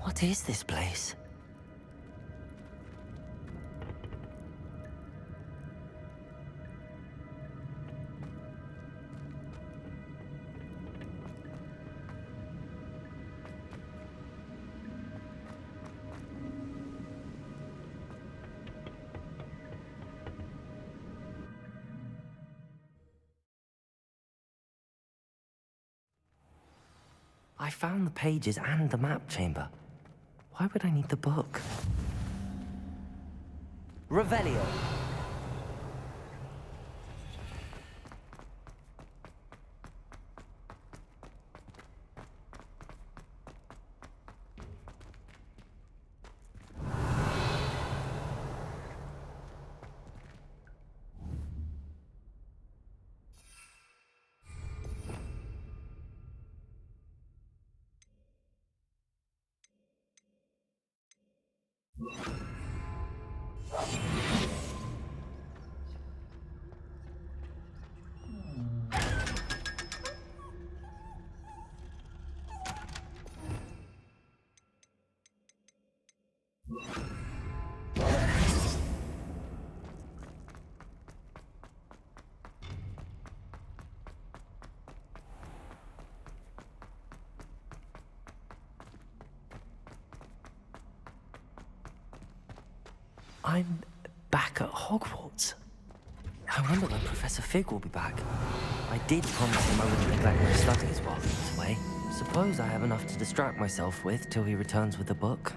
What is this place? I found the pages and the map chamber. Why would I need the book? Revelio. I'm back at Hogwarts. I wonder when Professor Fig will be back. I did promise him I wouldn't neglect my studies while he was away. Suppose I have enough to distract myself with till he returns with the book.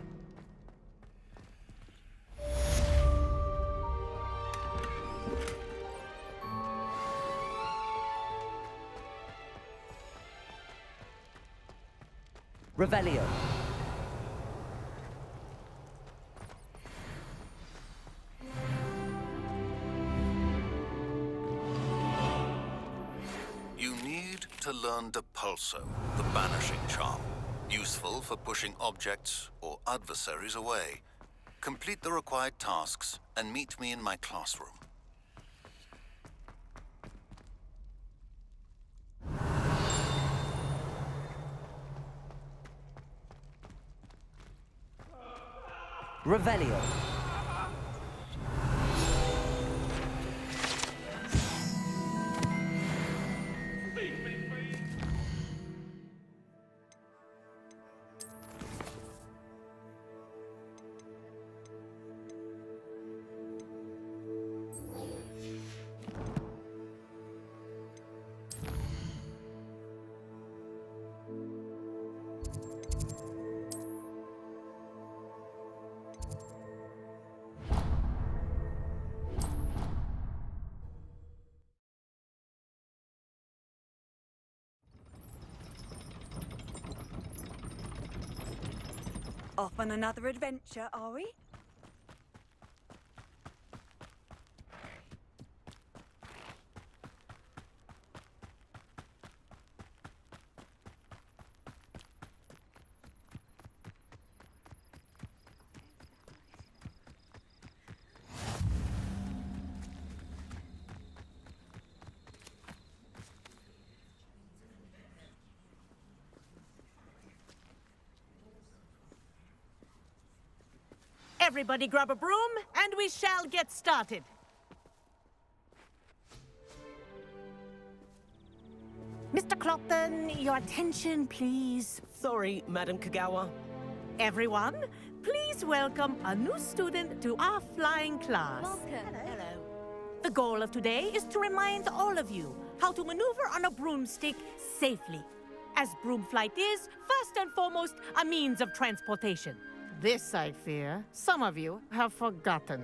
Revelio. You need to learn Depulso, the banishing charm. Useful for pushing objects or adversaries away. Complete the required tasks and meet me in my classroom. Revelio. Off on another adventure, are we? Everybody grab a broom, and we shall get started. Mr. Clopton, your attention, please. Sorry, Madam Kagawa. Everyone, please welcome a new student to our flying class. Welcome. Hello. The goal of today is to remind all of you how to maneuver on a broomstick safely, as broom flight is, first and foremost, a means of transportation. This, I fear, some of you have forgotten.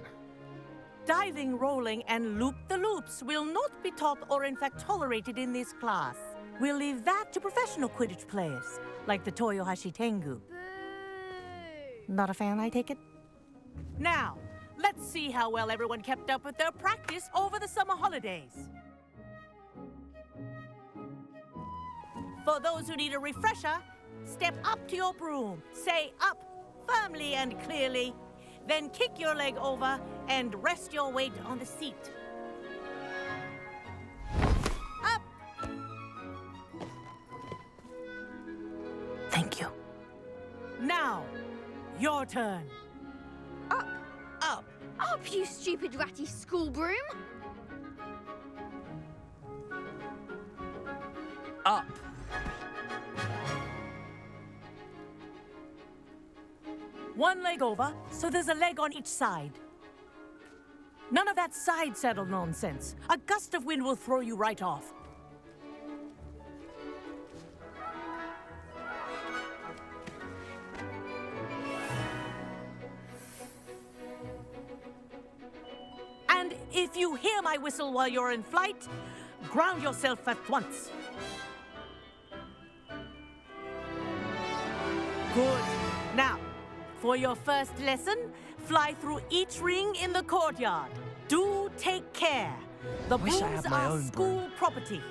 Diving, rolling, and loop-the-loops will not be taught or in fact tolerated in this class. We'll leave that to professional Quidditch players, like the Toyohashi Tengu. Not a fan, I take it? Now, let's see how well everyone kept up with their practice over the summer holidays. For those who need a refresher, step up to your broom, say up firmly and clearly, then kick your leg over and rest your weight on the seat. Up! Thank you. Now, your turn. Up, you stupid ratty school broom! Up. One leg over, so there's a leg on each side. None of that side saddle nonsense. A gust of wind will throw you right off. And if you hear my whistle while you're in flight, ground yourself at once. Good. Now, for your first lesson, fly through each ring in the courtyard. Do take care. The Wish I brooms had my are own school broom. property.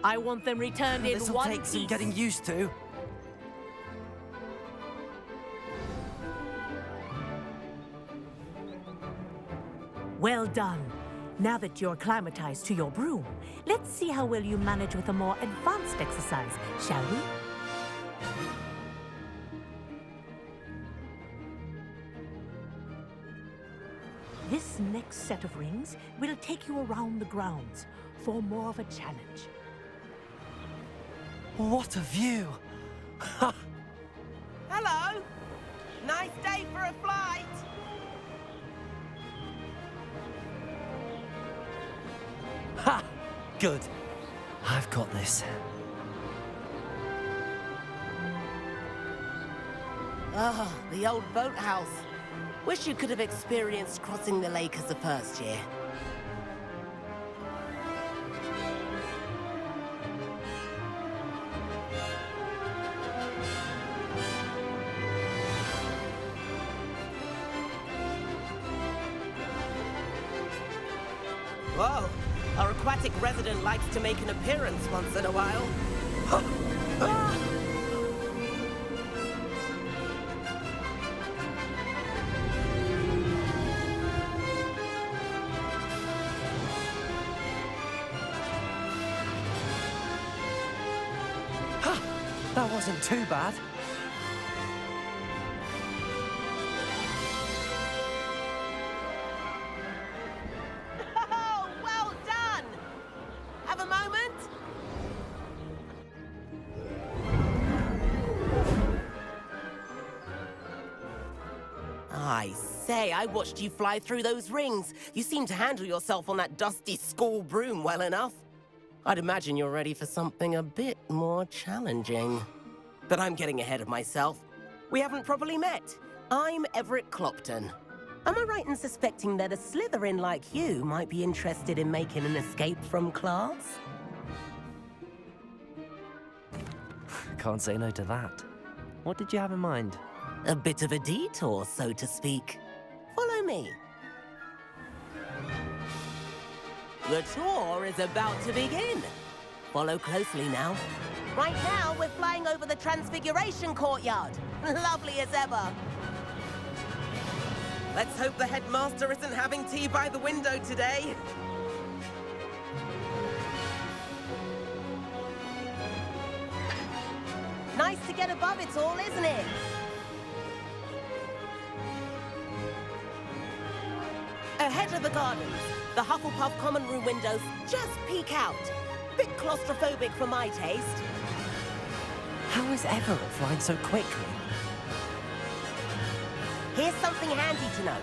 I want them returned in This'll one take some piece. getting used to. Well done. Now that you're acclimatized to your broom, let's see how well you manage with a more advanced exercise, shall we? This next set of rings will take you around the grounds for more of a challenge. What a view! Hello. Nice day for a flight. Ha! Good. I've got this. Ah, the old boathouse. Wish you could have experienced crossing the lake as a first year. Whoa, our aquatic resident likes to make an appearance once in a while. That wasn't too bad. Oh, well done! Have a moment? I say, I watched you fly through those rings. You seem to handle yourself on that dusty school broom well enough. I'd imagine you're ready for something a bit more challenging. But I'm getting ahead of myself. We haven't properly met. I'm Everett Clopton. Am I right in suspecting that a Slytherin like you might be interested in making an escape from class? Can't say no to that. What did you have in mind? A bit of a detour, so to speak. Follow me. The tour is about to begin. Follow closely now. Right now, we're flying over the Transfiguration Courtyard. Lovely as ever. Let's hope the headmaster isn't having tea by the window today. Nice to get above it all, isn't it? Ahead of the gardens, the Hufflepuff common room windows just peek out. Bit claustrophobic for my taste. How is Everett flying so quickly? Here's something handy to know.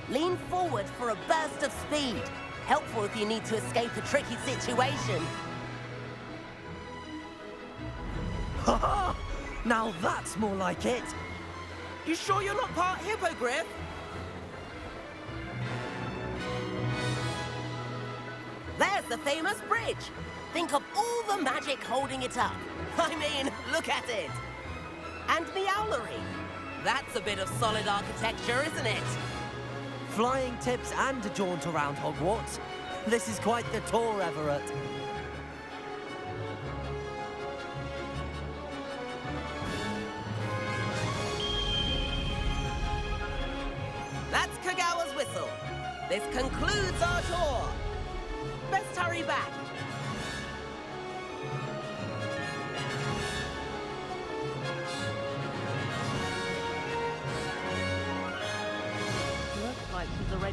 Lean forward for a burst of speed. Helpful if you need to escape a tricky situation. Ha ha! Now that's more like it! You sure you're not part hippogriff? There's the famous bridge. Think of all the magic holding it up. I mean, look at it. And Meowlery. That's a bit of solid architecture, isn't it? Flying tips and a jaunt around Hogwarts. This is quite the tour, Everett. That's Kagawa's whistle. This concludes our tour. Best hurry back.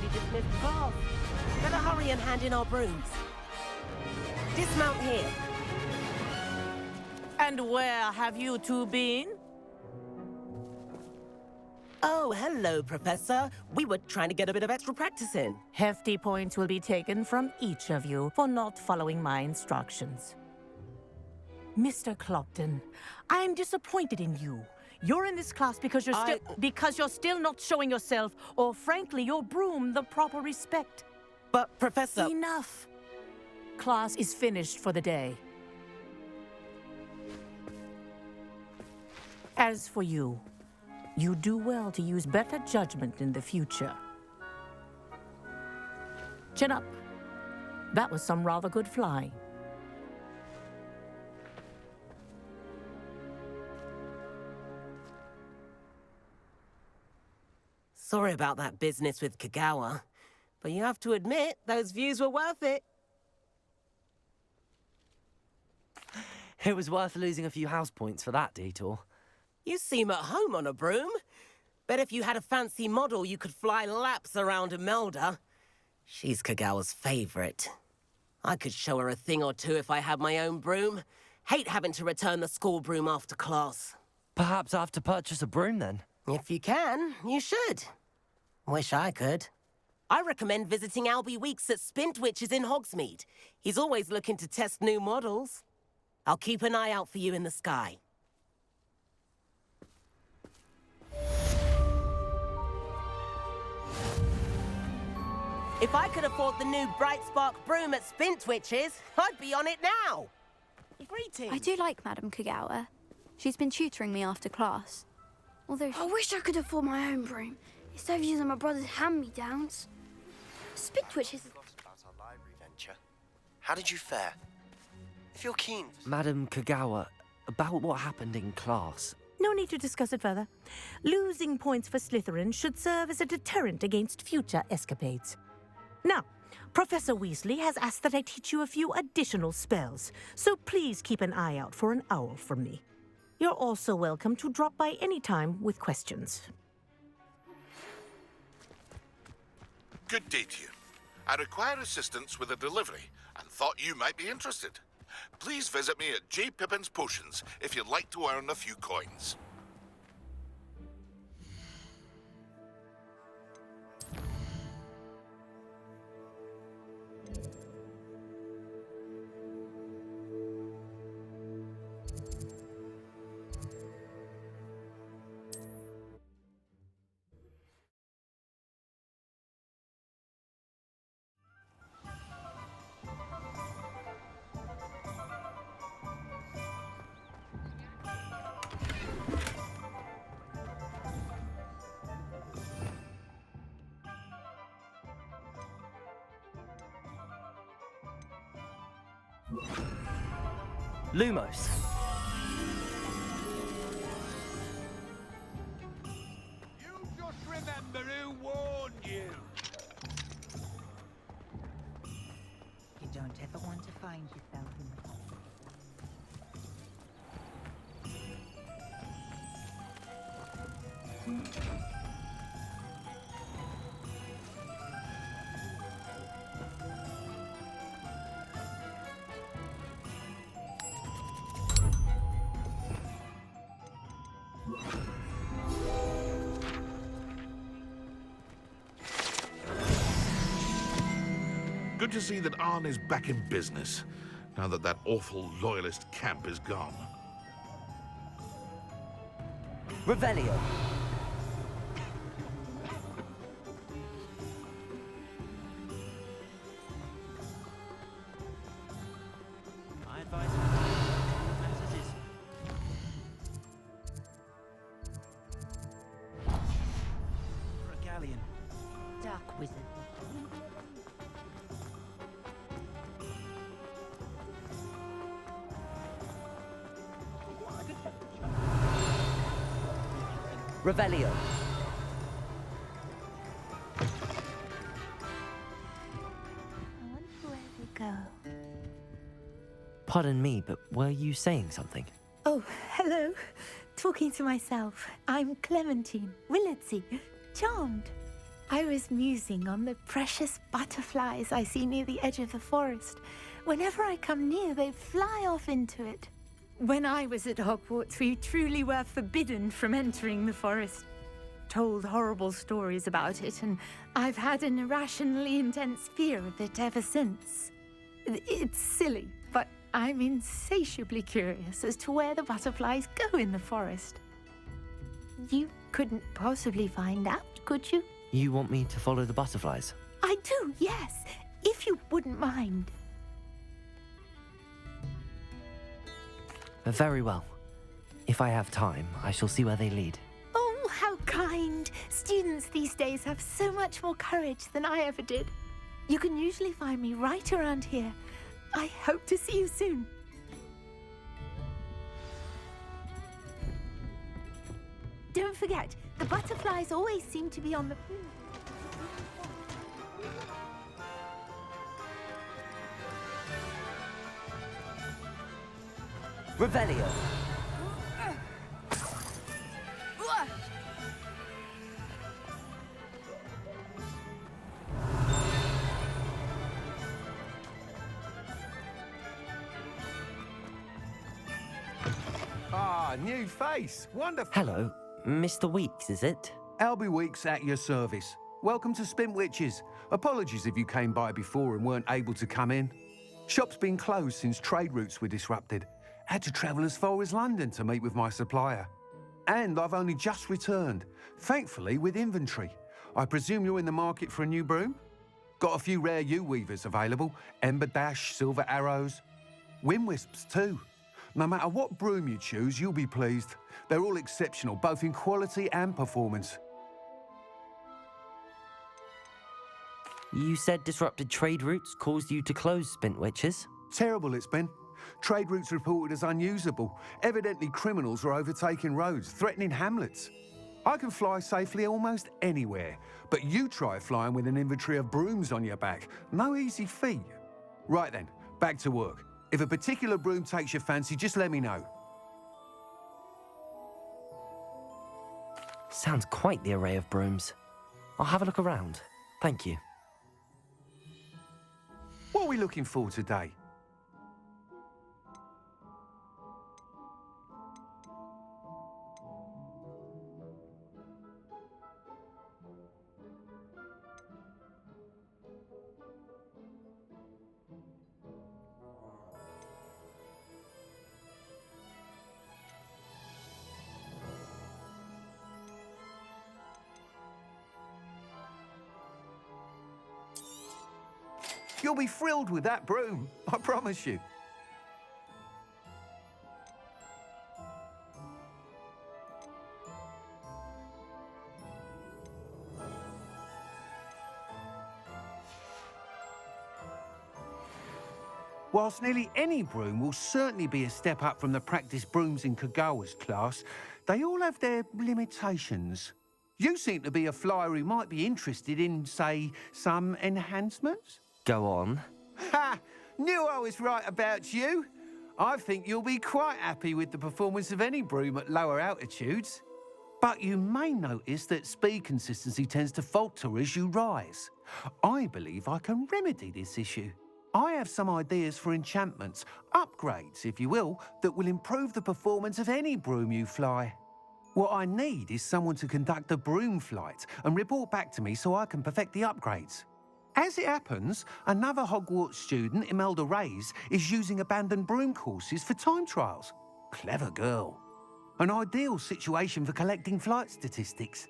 already dismissed class. Better hurry and hand in our brooms. Dismount here. And where have you two been? Oh, hello, Professor. We were trying to get a bit of extra practice in. Hefty points will be taken from each of you for not following my instructions. Mr. Clopton, I am disappointed in you. You're in this class because you're still not showing yourself, or frankly, your broom the proper respect. But, Professor... Enough. Class is finished for the day. As for you, you do well to use better judgment in the future. Chin up. That was some rather good flying. Sorry about that business with Kagawa, but you have to admit, those views were worth it. It was worth losing a few house points for that detour. You seem at home on a broom. Bet if you had a fancy model, you could fly laps around Imelda. She's Kagawa's favorite. I could show her a thing or two if I had my own broom. Hate having to return the school broom after class. Perhaps I have to purchase a broom then. If you can, you should. Wish I could. I recommend visiting Albie Weeks at Spintwitches in Hogsmeade. He's always looking to test new models. I'll keep an eye out for you in the sky. If I could afford the new Bright Spark broom at Spintwitches, I'd be on it now. Greetings. I do like Madame Kagawa. She's been tutoring me after class. Although I wish I could afford my own broom instead of using my brother's hand-me-downs. Spintwitches. About our library venture. How did you fare? If you're keen... Madam Kagawa, about what happened in class. No need to discuss it further. Losing points for Slytherin should serve as a deterrent against future escapades. Now, Professor Weasley has asked that I teach you a few additional spells, so please keep an eye out for an owl from me. You're also welcome to drop by any time with questions. Good day to you. I require assistance with a delivery and thought you might be interested. Please visit me at J. Pippin's Potions if you'd like to earn a few coins. Lumos. You just remember who warned you. You don't ever want to find yourself in the Good to see that Arn is back in business, now that that awful loyalist camp is gone. Revelio. I advise you as it is. For a galleon. dark wizard. Revelio. I wonder where they go. Pardon me, but were you saying something? Oh, hello. Talking to myself. I'm Clementine Willardsey. Charmed. I was musing on the precious butterflies I see near the edge of the forest. Whenever I come near, they fly off into it. When I was at Hogwarts, we truly were forbidden from entering the forest. Told horrible stories about it, and I've had an irrationally intense fear of it ever since. It's silly, but I'm insatiably curious as to where the butterflies go in the forest. You couldn't possibly find out, could you? You want me to follow the butterflies? I do, yes, if you wouldn't mind. Very well. If I have time, I shall see where they lead. Oh, how kind. Students these days have so much more courage than I ever did. You can usually find me right around here. I hope to see you soon. Don't forget, the butterflies always seem to be on the... Revelio. Ah, new face. Wonderful. Hello, Mr. Weeks, is it? Albie Weeks at your service. Welcome to Spintwitches. Apologies if you came by before and weren't able to come in. Shop's been closed since trade routes were disrupted. Had to travel as far as London to meet with my supplier. And I've only just returned, thankfully with inventory. I presume you're in the market for a new broom? Got a few rare U-weavers available. Ember Dash, Silver Arrows. Wind Wisps too. No matter what broom you choose, you'll be pleased. They're all exceptional, both in quality and performance. You said disrupted trade routes caused you to close Spintwitches? Terrible it's been. Trade routes reported as unusable. Evidently criminals are overtaking roads, threatening hamlets. I can fly safely almost anywhere, but you try flying with an inventory of brooms on your back. No easy feat. Right then, back to work. If a particular broom takes your fancy, just let me know. Sounds quite the array of brooms. I'll have a look around. Thank you. What are we looking for today? You'll be thrilled with that broom, I promise you. Whilst nearly any broom will certainly be a step up from the practice brooms in Kagawa's class, they all have their limitations. You seem to be a flyer who might be interested in, say, some enhancements? Go on. Ha! Knew I was right about you. I think you'll be quite happy with the performance of any broom at lower altitudes. But you may notice that speed consistency tends to falter as you rise. I believe I can remedy this issue. I have some ideas for enchantments, upgrades, if you will, that will improve the performance of any broom you fly. What I need is someone to conduct a broom flight and report back to me so I can perfect the upgrades. As it happens, another Hogwarts student, Imelda Reyes, is using abandoned broom courses for time trials. Clever girl. An ideal situation for collecting flight statistics.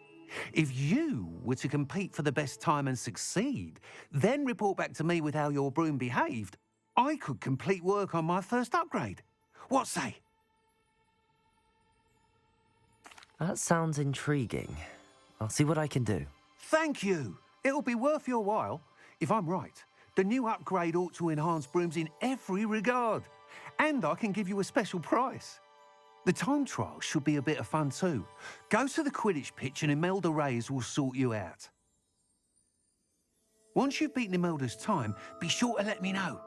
If you were to compete for the best time and succeed, then report back to me with how your broom behaved, I could complete work on my first upgrade. What say? That sounds intriguing. I'll see what I can do. Thank you. It'll be worth your while. If I'm right, the new upgrade ought to enhance brooms in every regard. And I can give you a special price. The time trial should be a bit of fun too. Go to the Quidditch pitch and Imelda Reyes will sort you out. Once you've beaten Imelda's time, be sure to let me know.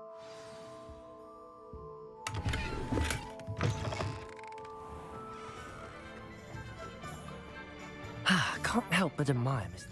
Can't help but admire Mr.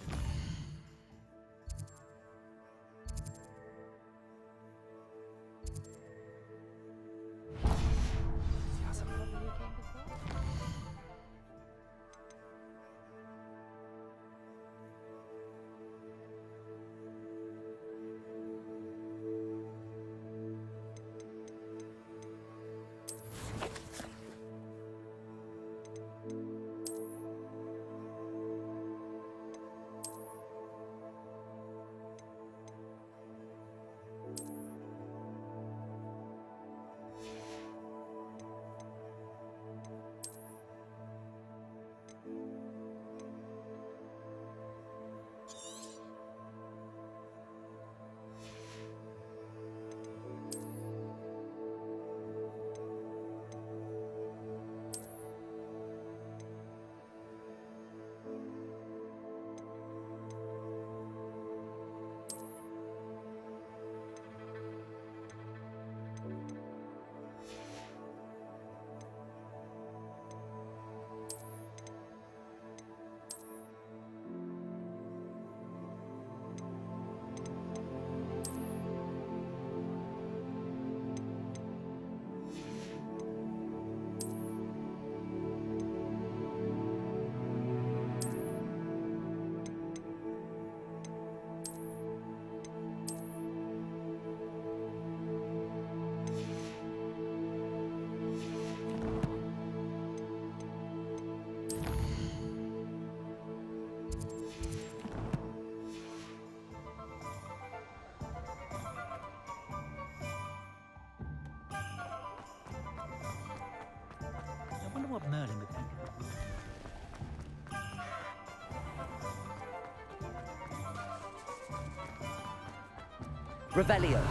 Revelio.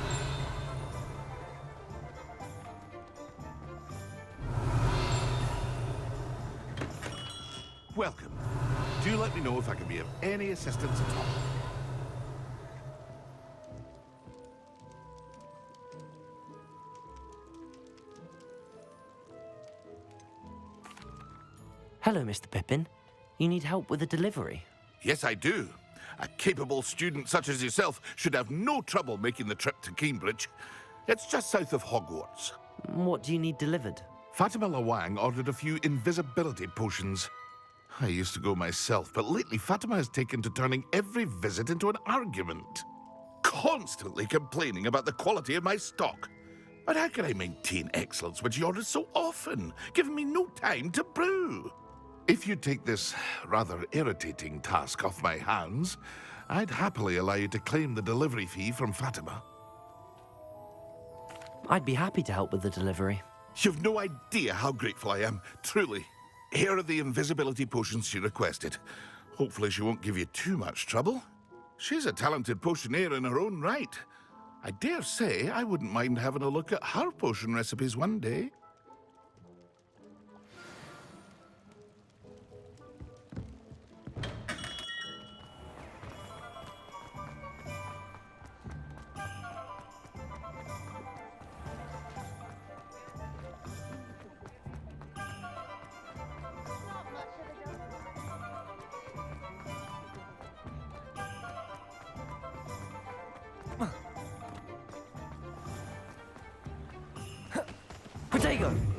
Welcome. Do let me know if I can be of any assistance at all. Hello, Mr. Pippin. You need help with a delivery? Yes, I do. A capable student such as yourself should have no trouble making the trip to Cambridge. It's just south of Hogwarts. What do you need delivered? Fatima Lawang ordered a few invisibility potions. I used to go myself, but lately Fatima has taken to turning every visit into an argument. Constantly complaining about the quality of my stock. But how can I maintain excellence when she orders so often, giving me no time to brew? If you take this rather irritating task off my hands, I'd happily allow you to claim the delivery fee from Fatima. I'd be happy to help with the delivery. You've no idea how grateful I am, truly. Here are the invisibility potions she requested. Hopefully she won't give you too much trouble. She's a talented potioneer in her own right. I dare say I wouldn't mind having a look at her potion recipes one day. Protego!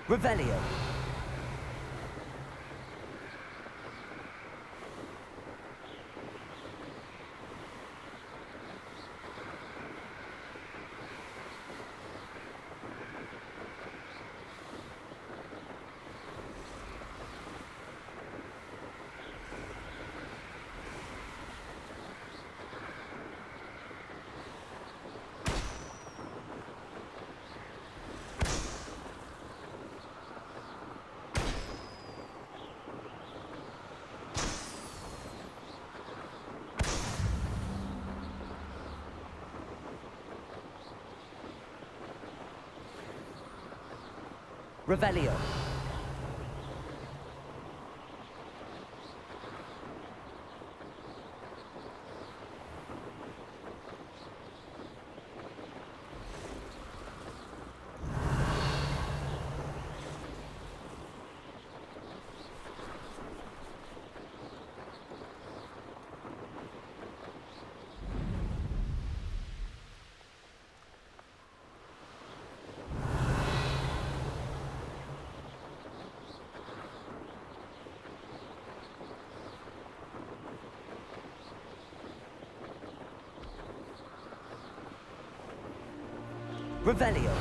Revelio. Revelio. Revelio.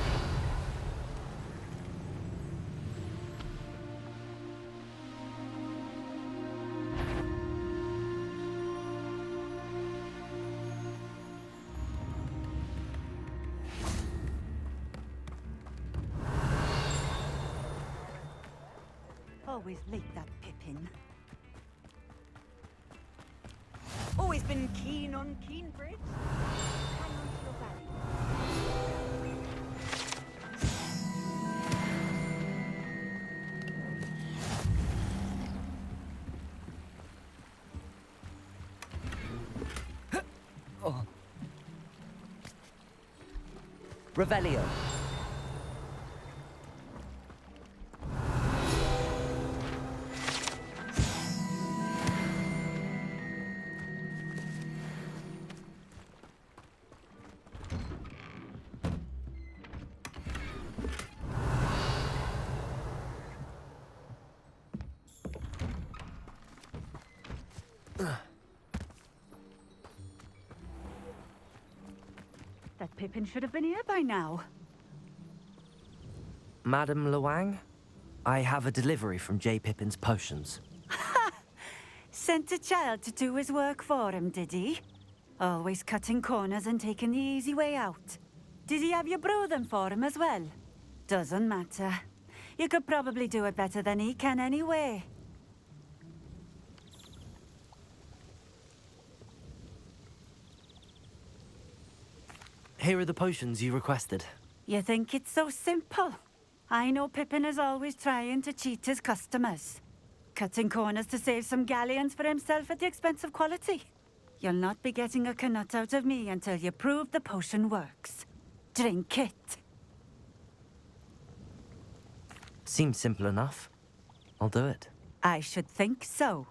Always late, that Pippin. Always been keen on Keenbridge. Hang on to your value. Revelio. That Pippin should have been here by now. Madam Luang, I have a delivery from J. Pippin's potions. Sent a child to do his work for him, did he? Always cutting corners and taking the easy way out. Did he have you brew them for him as well? Doesn't matter. You could probably do it better than he can anyway. Here are the potions you requested. You think it's so simple? I know Pippin is always trying to cheat his customers. Cutting corners to save some galleons for himself at the expense of quality. You'll not be getting a canut out of me until you prove the potion works. Drink it. Seems simple enough. I'll do it. I should think so.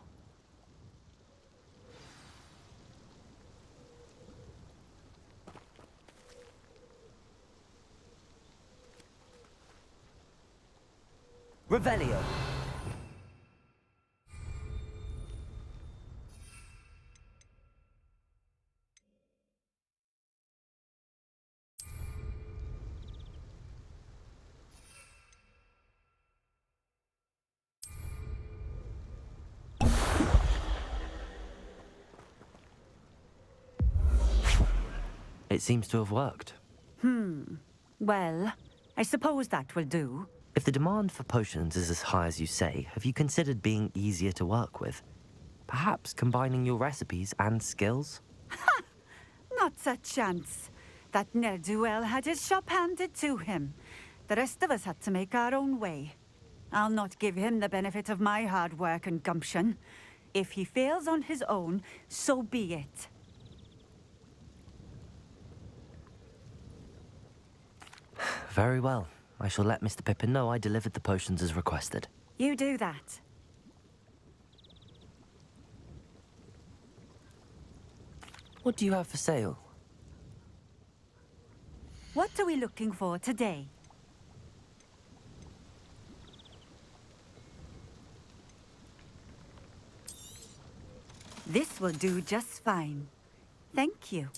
Revelio. It seems to have worked. Well, I suppose that will do. If the demand for potions is as high as you say, have you considered being easier to work with? Perhaps combining your recipes and skills? Not a chance. That ne'er-do-well had his shop handed to him. The rest of us had to make our own way. I'll not give him the benefit of my hard work and gumption. If he fails on his own, so be it. Very well. I shall let Mr. Pippin know I delivered the potions as requested. You do that. What do you have for sale? What are we looking for today? This will do just fine. Thank you.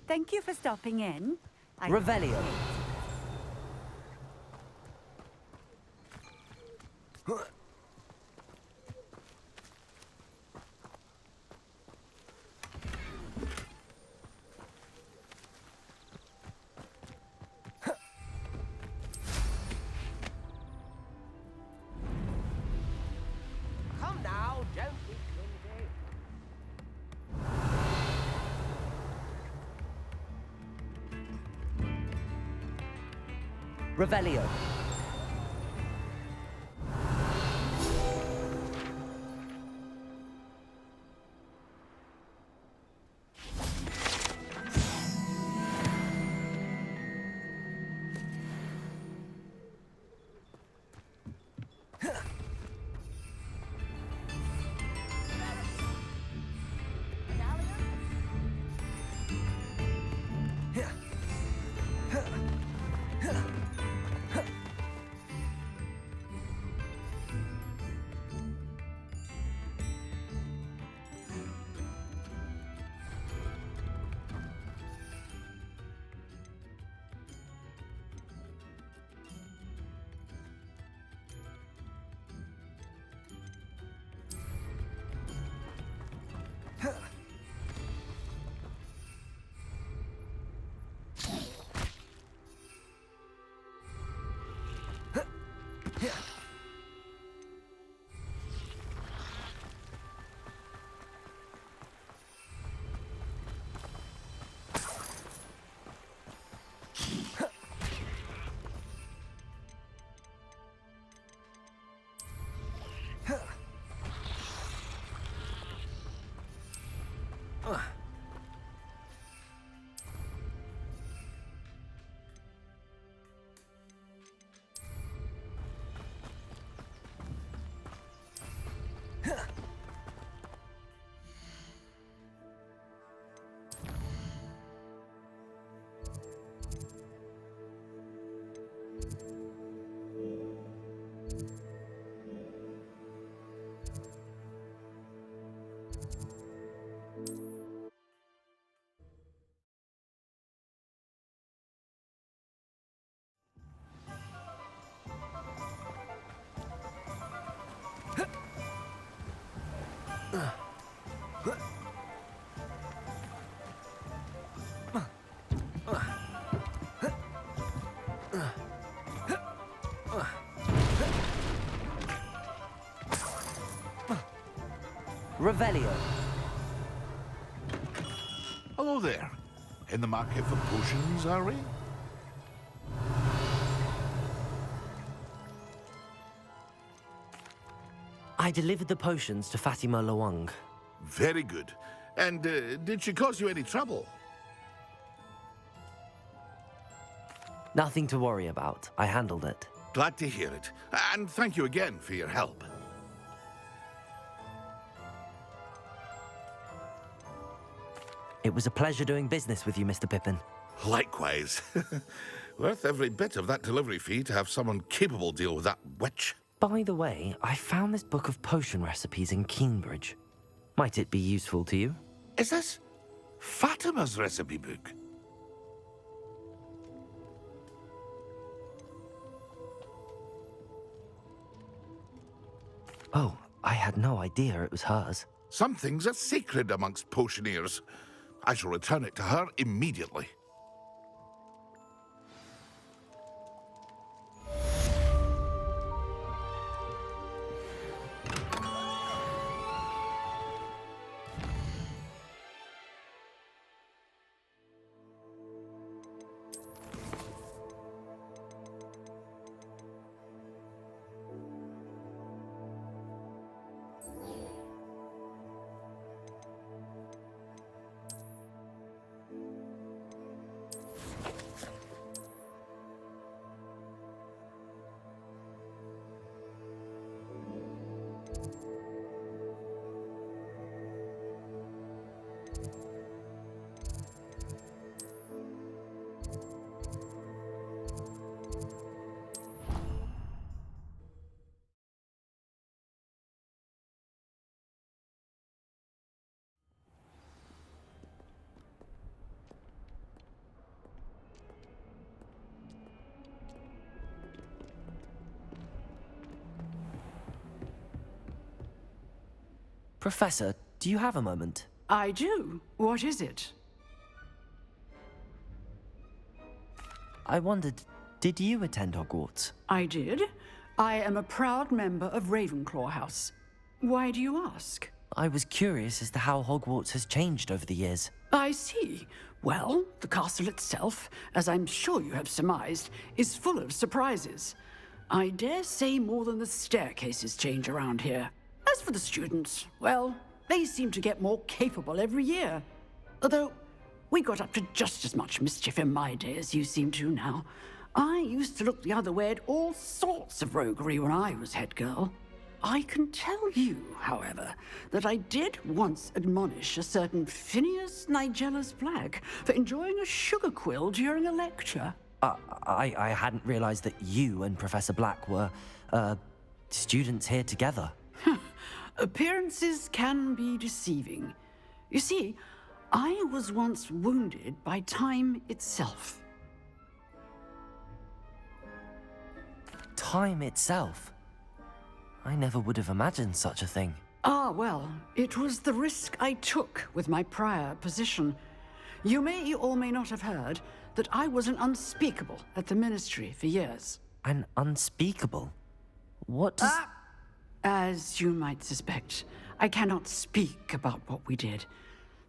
Thank you for stopping in. Revelio. Come now, don't be clumsy. Revelio. Revelio. Hello there. In the market for potions, are we? I delivered the potions to Fatima Luang. Very good. And did she cause you any trouble? Nothing to worry about. I handled it. Glad to hear it. And thank you again for your help. It was a pleasure doing business with you, Mr. Pippin. Likewise. Worth every bit of that delivery fee to have someone capable deal with that witch. By the way, I found this book of potion recipes in Keenbridge. Might it be useful to you? Is this Fatima's recipe book? Oh, I had no idea it was hers. Some things are sacred amongst potioneers. I shall return it to her immediately. Professor, do you have a moment? I do. What is it? I wondered, did you attend Hogwarts? I did. I am a proud member of Ravenclaw House. Why do you ask? I was curious as to how Hogwarts has changed over the years. I see. Well, the castle itself, as I'm sure you have surmised, is full of surprises. I dare say more than the staircases change around here. As for the students, well, they seem to get more capable every year. Although, we got up to just as much mischief in my day as you seem to now. I used to look the other way at all sorts of roguery when I was head girl. I can tell you, however, that I did once admonish a certain Phineas Nigella's Black for enjoying a sugar quill during a lecture. I hadn't realized that you and Professor Black were, students here together. Appearances can be deceiving. You see, I was once wounded by time itself. Time itself? I never would have imagined such a thing. Ah, well, it was the risk I took with my prior position. You may or may not have heard that I was an unspeakable at the Ministry for years. An unspeakable? What does... As you might suspect, I cannot speak about what we did.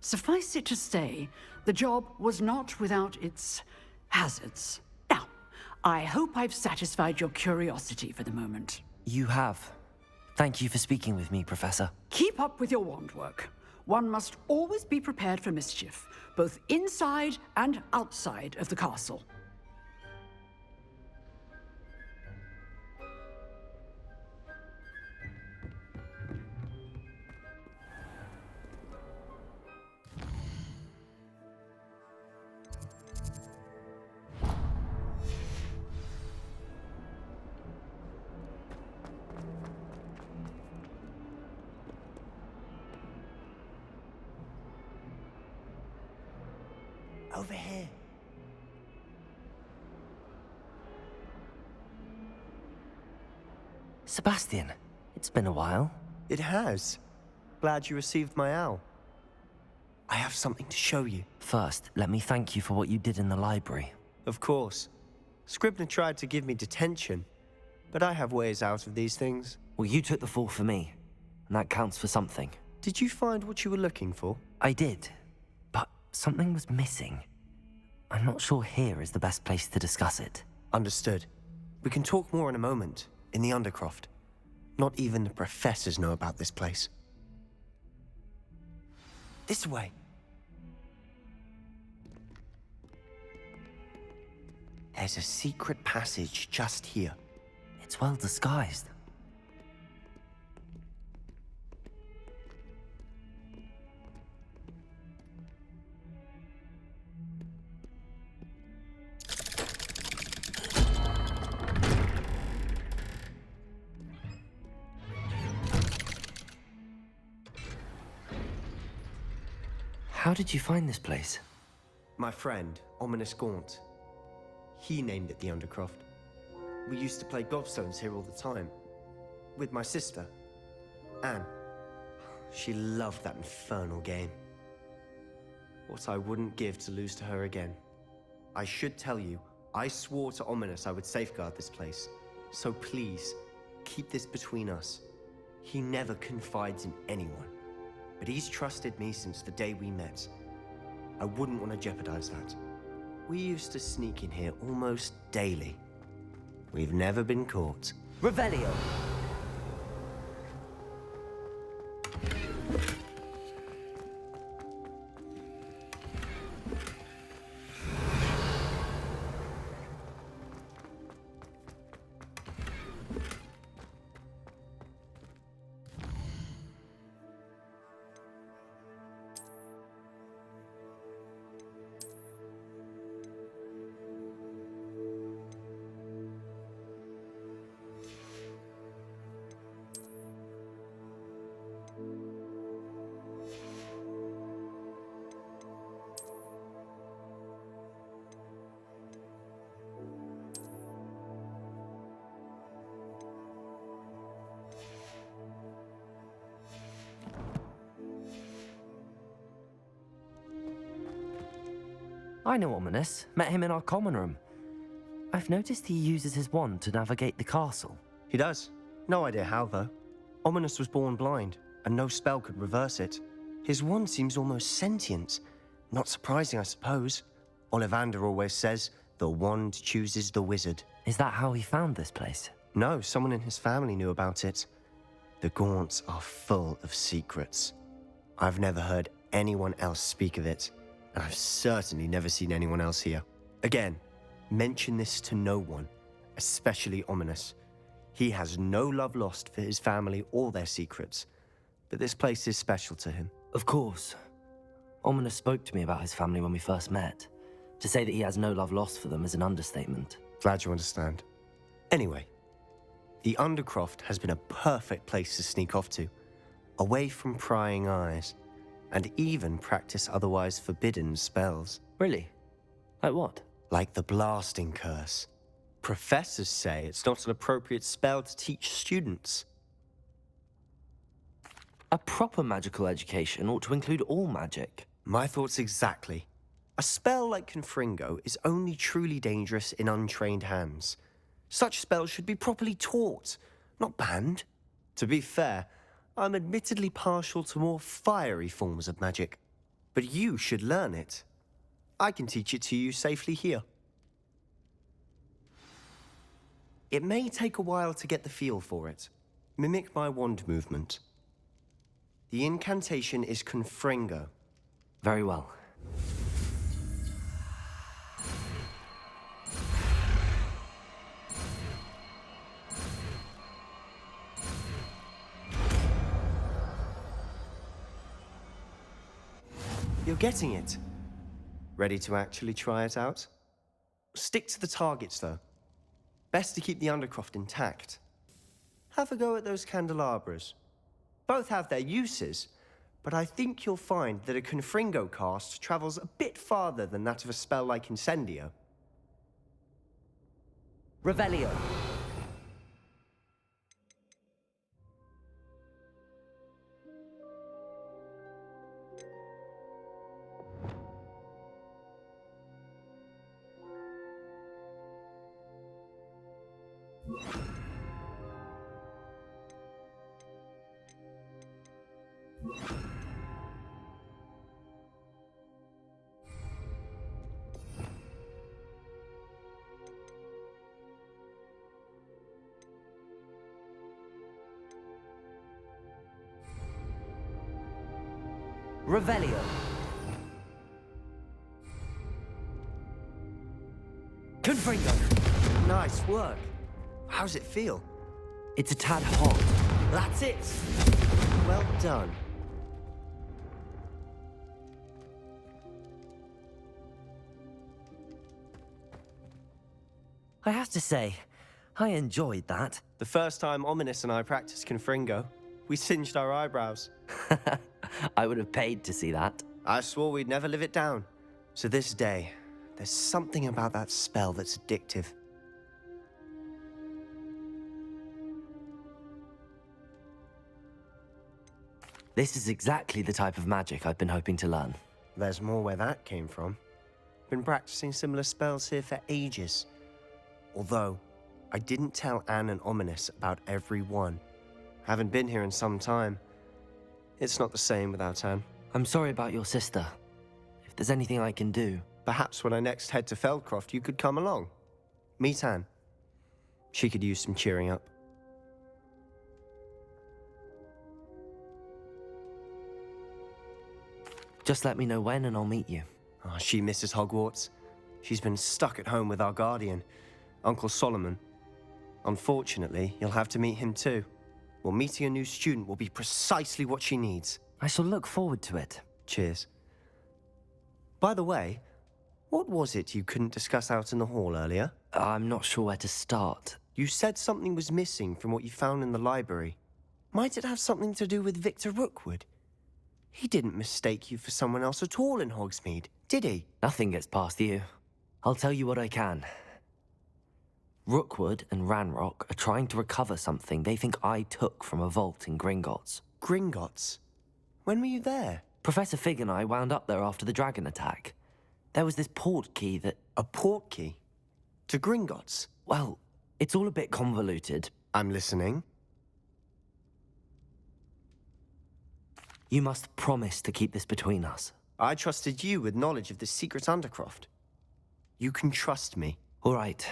Suffice it to say, the job was not without its hazards. Now, I hope I've satisfied your curiosity for the moment. You have. Thank you for speaking with me, Professor. Keep up with your wand work. One must always be prepared for mischief, both inside and outside of the castle. Over here. Sebastian, it's been a while. It has. Glad you received my owl. I have something to show you. First, let me thank you for what you did in the library. Of course. Scribner tried to give me detention, but I have ways out of these things. Well, you took the fall for me, and that counts for something. Did you find what you were looking for? I did, but something was missing. I'm not sure here is the best place to discuss it. Understood. We can talk more in a moment, in the Undercroft. Not even the professors know about this place. This way. There's a secret passage just here. It's well disguised. How did you find this place? My friend, Ominous Gaunt. He named it the Undercroft. We used to play gobstones here all the time. With my sister, Anne. She loved that infernal game. What I wouldn't give to lose to her again. I should tell you, I swore to Ominous I would safeguard this place. So please, keep this between us. He never confides in anyone. But he's trusted me since the day we met. I wouldn't want to jeopardize that. We used to sneak in here almost daily. We've never been caught. Revelio! I know Ominous. Met him in our common room. I've noticed he uses his wand to navigate the castle. He does. No idea how, though. Ominous was born blind, and no spell could reverse it. His wand seems almost sentient. Not surprising, I suppose. Ollivander always says, the wand chooses the wizard. Is that how he found this place? No, someone in his family knew about it. The Gaunts are full of secrets. I've never heard anyone else speak of it, and I've certainly never seen anyone else here. Again, mention this to no one, especially Ominous. He has no love lost for his family or their secrets, but this place is special to him. Of course. Ominous spoke to me about his family when we first met. To say that he has no love lost for them is an understatement. Glad you understand. Anyway, the Undercroft has been a perfect place to sneak off to, away from prying eyes, and even practice otherwise forbidden spells. Really? Like what? Like the blasting curse. Professors say it's not an appropriate spell to teach students. A proper magical education ought to include all magic. My thoughts exactly. A spell like Confringo is only truly dangerous in untrained hands. Such spells should be properly taught, not banned. To be fair, I'm admittedly partial to more fiery forms of magic. But you should learn it. I can teach it to you safely here. It may take a while to get the feel for it. Mimic my wand movement. The incantation is Confringo. Very well. You're getting it. Ready to actually try it out? Stick to the targets, though. Best to keep the Undercroft intact. Have a go at those candelabras. Both have their uses, but I think you'll find that a Confringo cast travels a bit farther than that of a spell like Incendio. Revelio. Revelio. Confringo. Nice work. How's it feel? It's a tad hot. That's it. Well done. I have to say, I enjoyed that. The first time Ominous and I practiced Confringo, we singed our eyebrows. I would have paid to see that. I swore we'd never live it down. So this day, there's something about that spell that's addictive. This is exactly the type of magic I've been hoping to learn. There's more where that came from. Been practicing similar spells here for ages. Although, I didn't tell Anne and Ominous about every one. Haven't been here in some time. It's not the same without Anne. I'm sorry about your sister. If there's anything I can do... Perhaps when I next head to Feldcroft, you could come along. Meet Anne. She could use some cheering up. Just let me know when and I'll meet you. Oh, she misses Hogwarts. She's been stuck at home with our guardian, Uncle Solomon. Unfortunately, you'll have to meet him too. Well, meeting a new student will be precisely what she needs. I shall look forward to it. Cheers. By the way, what was it you couldn't discuss out in the hall earlier? I'm not sure where to start. You said something was missing from what you found in the library. Might it have something to do with Victor Rookwood? He didn't mistake you for someone else at all in Hogsmeade, did he? Nothing gets past you. I'll tell you what I can. Rookwood and Ranrock are trying to recover something they think I took from a vault in Gringotts. Gringotts? When were you there? Professor Fig and I wound up there after the dragon attack. There was this port key that... A port key? To Gringotts? Well, it's all a bit convoluted. I'm listening. You must promise to keep this between us. I trusted you with knowledge of the secret Undercroft. You can trust me. All right.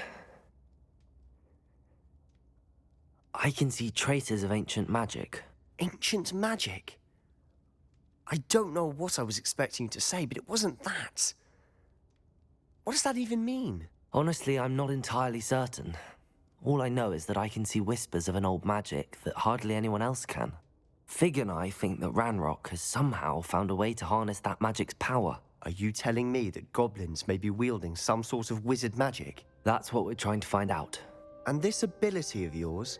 I can see traces of ancient magic. Ancient magic? I don't know what I was expecting you to say, but it wasn't that. What does that even mean? Honestly, I'm not entirely certain. All I know is that I can see whispers of an old magic that hardly anyone else can. Fig and I think that Ranrock has somehow found a way to harness that magic's power. Are you telling me that goblins may be wielding some sort of wizard magic? That's what we're trying to find out. And this ability of yours,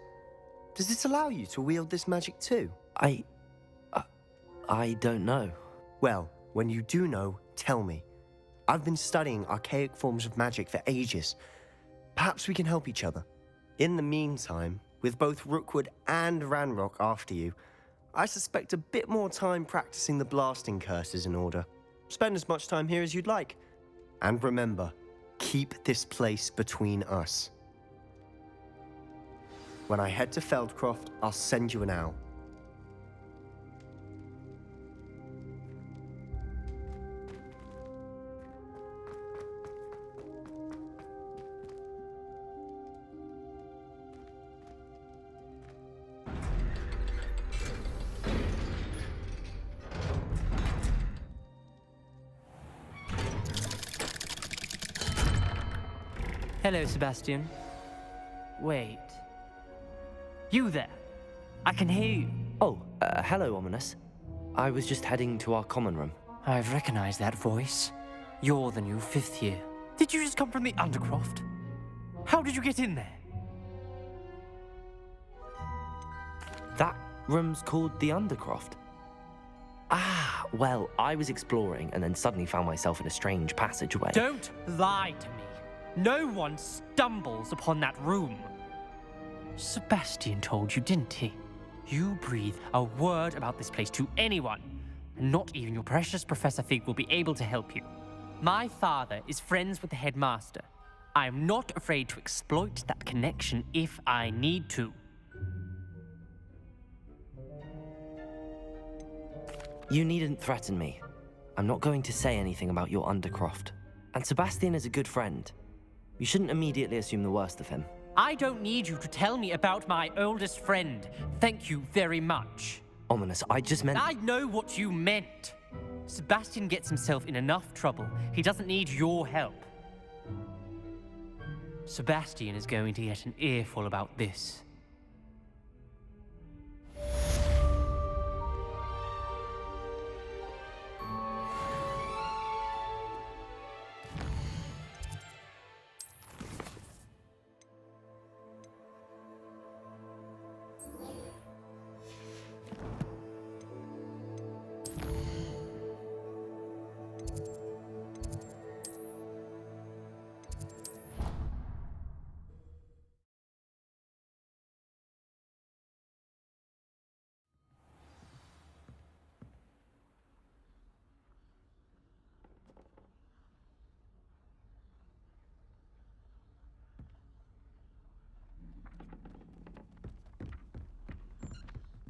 does it allow you to wield this magic too? I don't know. Well, when you do know, tell me. I've been studying archaic forms of magic for ages. Perhaps we can help each other. In the meantime, with both Rookwood and Ranrock after you, I suspect a bit more time practicing the blasting curse is in order. Spend as much time here as you'd like. And remember, keep this place between us. When I head to Feldcroft, I'll send you an owl. Hello, Sebastian. Wait. You there? I can hear you. Oh, hello, Ominous. I was just heading to our common room. I've recognized that voice. You're the new 5th year. Did you just come from the Undercroft? How did you get in there? That room's called the Undercroft. Ah, well, I was exploring and then suddenly found myself in a strange passageway. Don't lie to me. No one stumbles upon that room. Sebastian told you, didn't he? You breathe a word about this place to anyone, and not even your precious Professor Fig will be able to help you. My father is friends with the headmaster. I am not afraid to exploit that connection if I need to. You needn't threaten me. I'm not going to say anything about your Undercroft. And Sebastian is a good friend. You shouldn't immediately assume the worst of him. I don't need you to tell me about my oldest friend. Thank you very much. Ominous, I just meant... I know what you meant. Sebastian gets himself in enough trouble. He doesn't need your help. Sebastian is going to get an earful about this.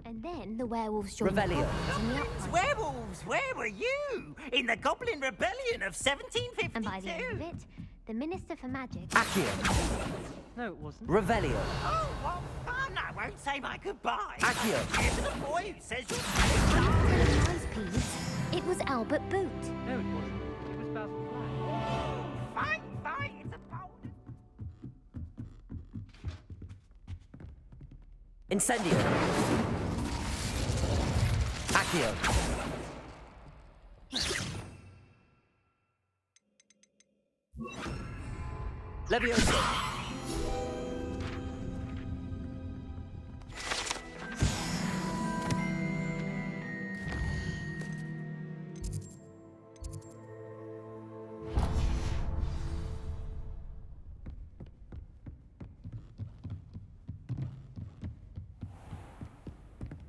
And then the werewolves joined Revelio. Werewolves, where were you? In the Goblin Rebellion of 1752? And by the end of it, the Minister for Magic... Accio. No, it wasn't. Revelio. Oh, what fun! I won't say my goodbye. Accio. Here's to the boy who says you're Surprise, please. It was Albert Boot. No, it wasn't. It was Basil Flag. Oh, fine, fine. It's a bold... Incendio. Accio. Levioso.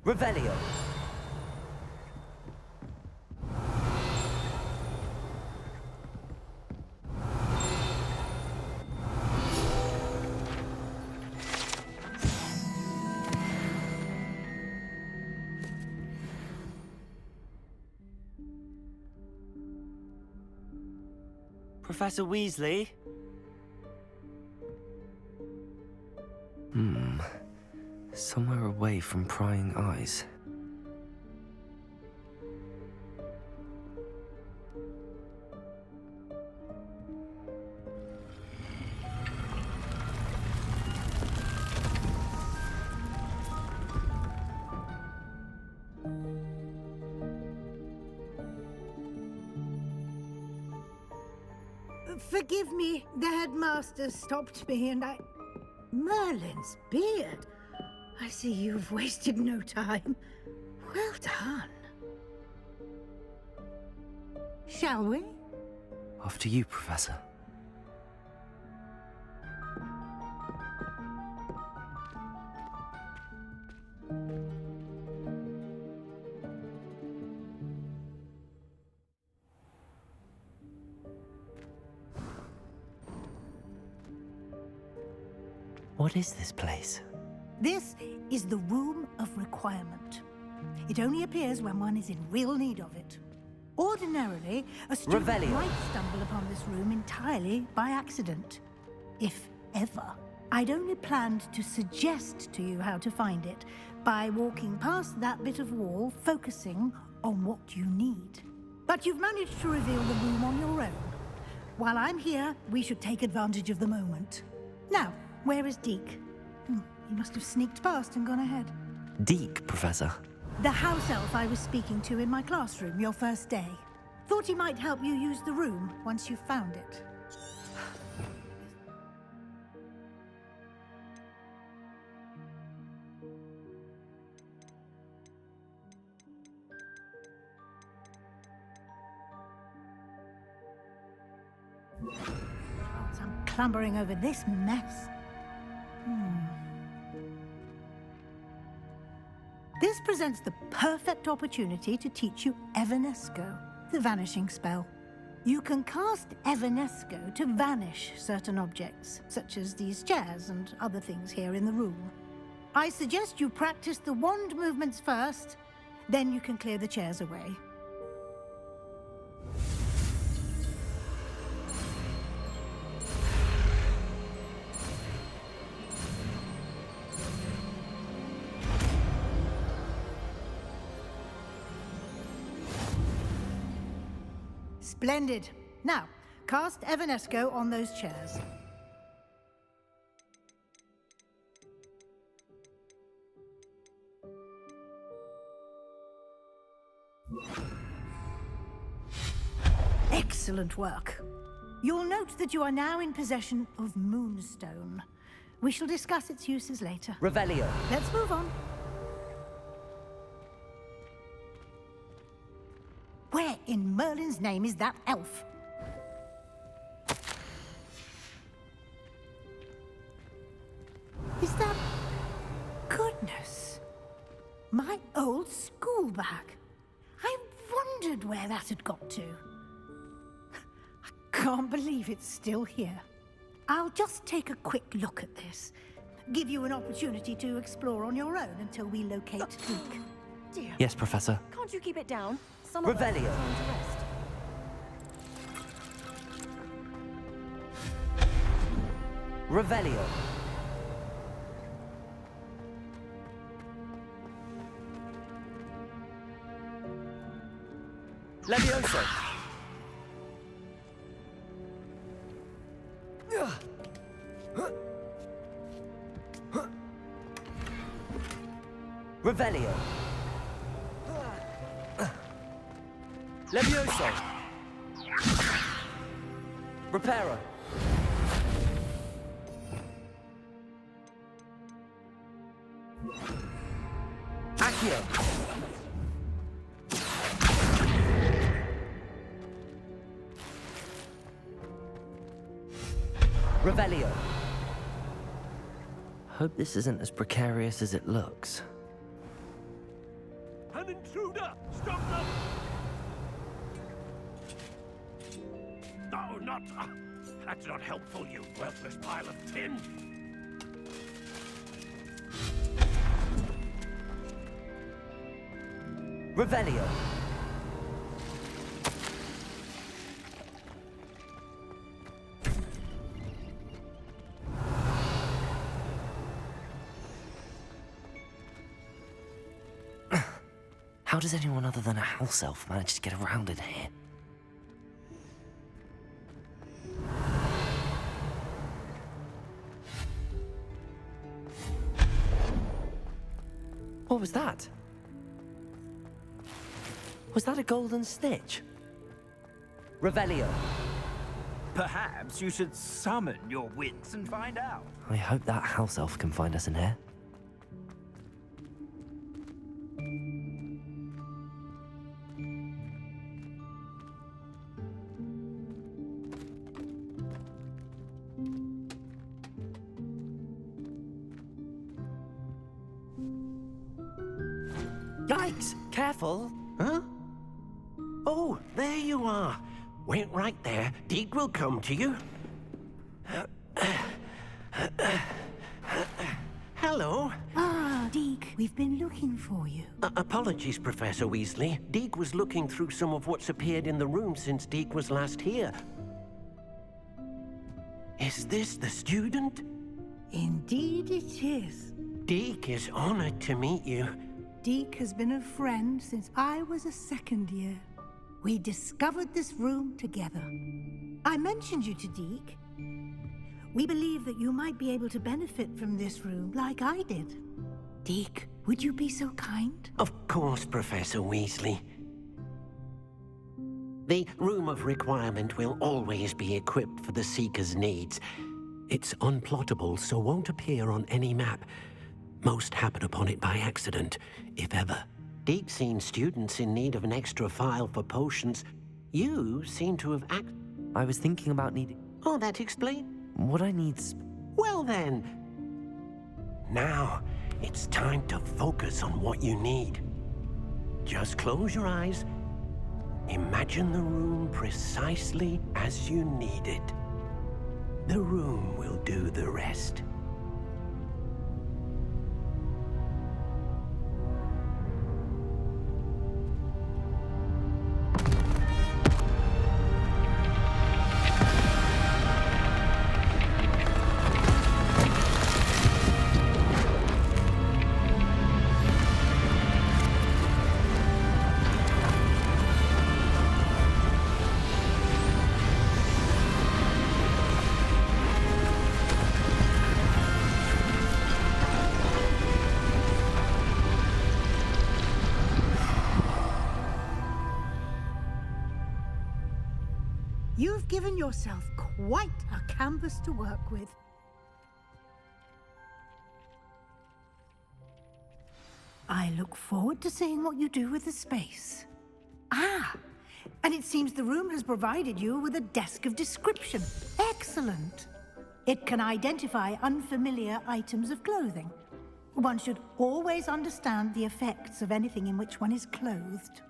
Revelio. Professor Weasley? Somewhere away from prying eyes. Forgive me, the headmaster stopped me and I... Merlin's beard. I see you've wasted no time. Well done. Shall we? After you, Professor. What is this place? This is the Room of Requirement. It only appears when one is in real need of it. Ordinarily, a student Revelio. might stumble upon this room entirely by accident. If ever. I'd only planned to suggest to you how to find it by walking past that bit of wall, focusing on what you need. But you've managed to reveal the room on your own. While I'm here, we should take advantage of the moment. Now, where is Deke? He must have sneaked past and gone ahead. Deke, Professor. The house elf I was speaking to in my classroom your first day. Thought he might help you use the room once you found it. I'm clambering over this mess. This presents the perfect opportunity to teach you Evanesco, the vanishing spell. You can cast Evanesco to vanish certain objects, such as these chairs and other things here in the room. I suggest you practice the wand movements first, then you can clear the chairs away. Splendid. Now, cast Evanesco on those chairs. Excellent work. You'll note that you are now in possession of Moonstone. We shall discuss its uses later. Revelio. Let's move on. Where in Merlin's name is that elf? Is that... Goodness. My old school bag. I wondered where that had got to. I can't believe it's still here. I'll just take a quick look at this. Give you an opportunity to explore on your own until we locate Duke. Dear. Yes, Professor. Can't you keep it down? Some of us Revelio. need time to rest. Revelio. Levioso. Revelio. Levioso. Reparo. Accio. Revelio. Hope this isn't as precarious as it looks. An intruder! Stop them! No, not... that's not helpful, you worthless pile of tin. Revelio. How does anyone other than a house elf manage to get around in here? What was that? Was that a golden snitch? Revelio. Perhaps you should summon your wits and find out. I hope that house elf can find us in here. Yikes! Careful! Huh? Oh, there you are. Wait right there. Deke will come to you. Hello. Ah, Deke, we've been looking for you. Apologies, Professor Weasley. Deke was looking through some of what's appeared in the room since Deke was last here. Is this the student? Indeed it is. Deke is honored to meet you. Deke has been a friend since I was a second year. We discovered this room together. I mentioned you to Deke. We believe that you might be able to benefit from this room like I did. Deke, would you be so kind? Of course, Professor Weasley. The Room of Requirement will always be equipped for the Seeker's needs. It's unplottable, so won't appear on any map. Most happen upon it by accident, if ever. Deke's seen students in need of an extra file for potions. You seem to have I was thinking about needing... Oh, that explains... What I need... Well then... Now, it's time to focus on what you need. Just close your eyes. Imagine the room precisely as you need it. The room will do the rest. You've given yourself quite a canvas to work with. I look forward to seeing what you do with the space. Ah, and it seems the room has provided you with a desk of description. Excellent. It can identify unfamiliar items of clothing. One should always understand the effects of anything in which one is clothed.